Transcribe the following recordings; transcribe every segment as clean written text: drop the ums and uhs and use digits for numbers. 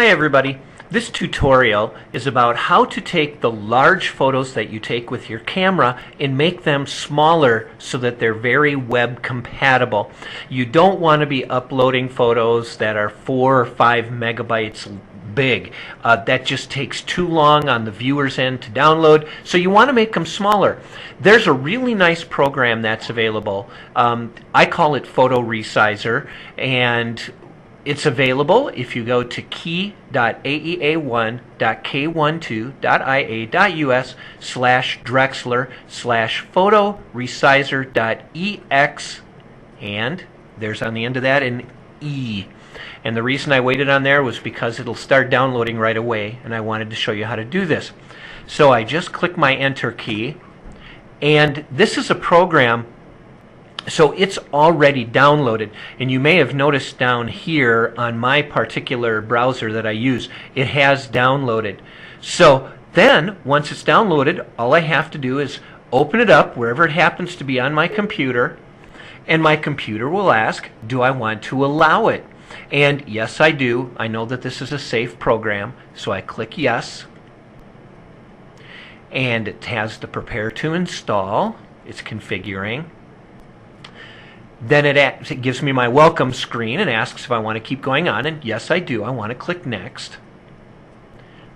Hi everybody. This tutorial is about how to take the large photos that you take with your camera and make them smaller so that they're very web compatible. You don't want to be uploading photos that are 4 or 5 megabytes big. That just takes too long on the viewer's end to download, so you want to make them smaller. There's a really nice program that's available. I call it Photo Resizer, and it's available if you go to key.aea1.k12.ia.us/Drexler/photoresizer.ex, and there's on the end of that an E. And the reason I waited on there was because it'll start downloading right away, and I wanted to show you how to do this. So I just click my enter key, and this is a program. So it's already downloaded, and you may have noticed down here on my particular browser that I use, it has downloaded. So then, once it's downloaded, all I have to do is open it up wherever it happens to be on my computer, and my computer will ask, do I want to allow it? And yes, I do. I know that this is a safe program, so I click yes, and it has the prepare to install. It's configuring. Then it gives me my welcome screen and asks if I want to keep going on, and yes, I do. I want to click next.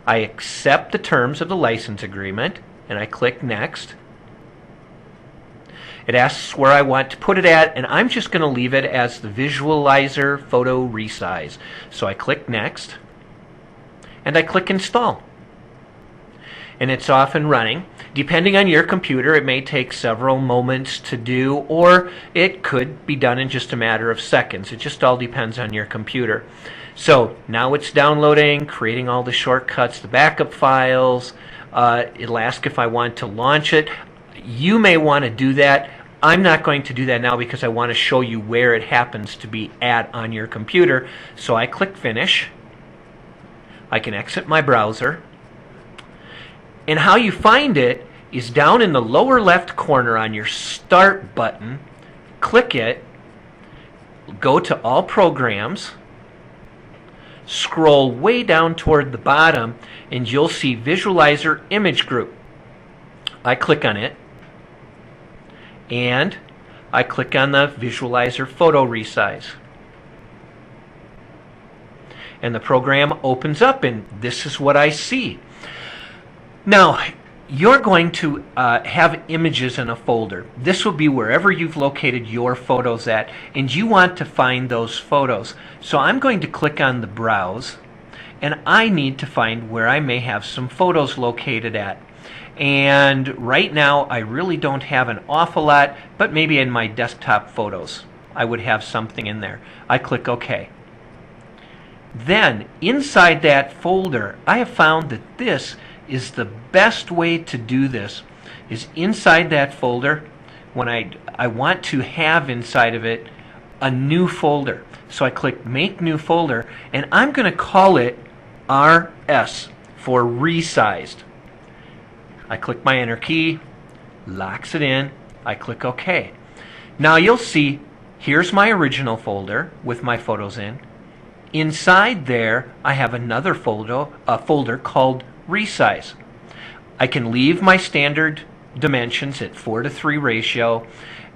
I accept the terms of the license agreement, and I click next. It asks where I want to put it at, and I'm just going to leave it as the Visualizer Photo Resize. So I click next, and I click install. And it's off and running. Depending on your computer, it may take several moments to do, or it could be done in just a matter of seconds. It just all depends on your computer. So now it's downloading, creating all the shortcuts, the backup files. It'll ask if I want to launch it. You may want to do that. I'm not going to do that now because I want to show you where it happens to be at on your computer. So I click finish. I can exit my browser. And how you find it is down in the lower left corner on your Start button. Click it, go to All Programs, scroll way down toward the bottom, and you'll see Visualizer Image Group. I click on it, and I click on the Visualizer Photo Resize. And the program opens up, and this is what I see. Now, you're going to have images in a folder. This will be wherever you've located your photos at, and you want to find those photos. So I'm going to click on the Browse, and I need to find where I may have some photos located at. And right now, I really don't have an awful lot, but maybe in my desktop photos, I would have something in there. I click OK. Then, inside that folder, I have found that this is the best way to do this. Is inside that folder, when I want to have inside of it a new folder. So I click Make New Folder, and I'm going to call it RS for Resized. I click my Enter key, locks it in, I click OK. Now you'll see, here's my original folder with my photos in. Inside there, I have another folder called Resize. I can leave my standard dimensions at 4:3 ratio.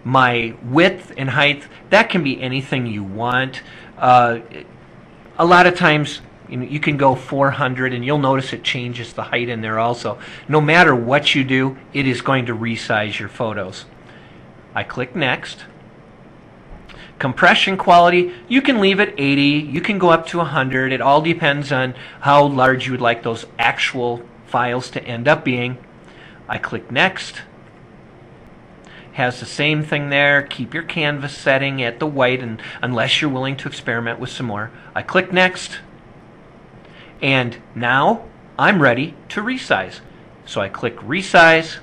My width and height, that can be anything you want. A lot of times, you can go 400, and you'll notice it changes the height in there also. No matter what you do, it is going to resize your photos. I click Next. Compression quality, you can leave it 80, you can go up to 100. It all depends on how large you would like those actual files to end up being. I click Next. Has the same thing there. Keep your canvas setting at the white, and unless you're willing to experiment with some more. I click Next. And now I'm ready to resize. So I click Resize.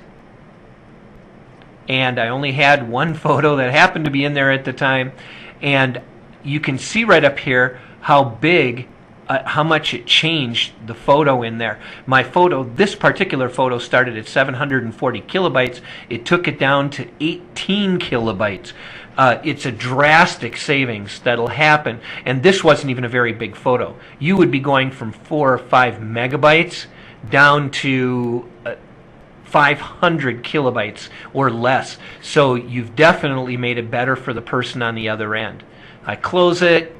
And I only had one photo that happened to be in there at the time, and you can see right up here how big, how much it changed the photo in there. My photo, this particular photo, started at 740 kilobytes. It took it down to 18 kilobytes. It's a drastic savings that'll happen. And this wasn't even a very big photo. You would be going from 4 or 5 megabytes down to 500 kilobytes or less. So you've definitely made it better for the person on the other end. I close it.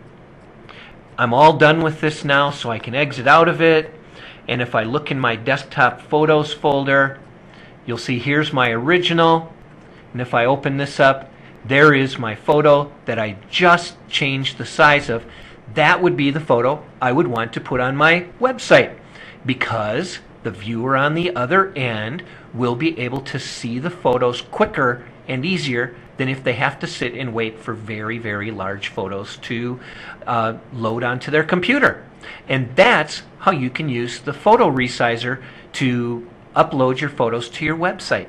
I'm all done with this now, so I can exit out of it. And if I look in my desktop photos folder, you'll see here's my original. And if I open this up, there is my photo that I just changed the size of. That would be the photo I would want to put on my website, because the viewer on the other end will be able to see the photos quicker and easier than if they have to sit and wait for very, very large photos to load onto their computer. And that's how you can use the photo resizer to upload your photos to your website.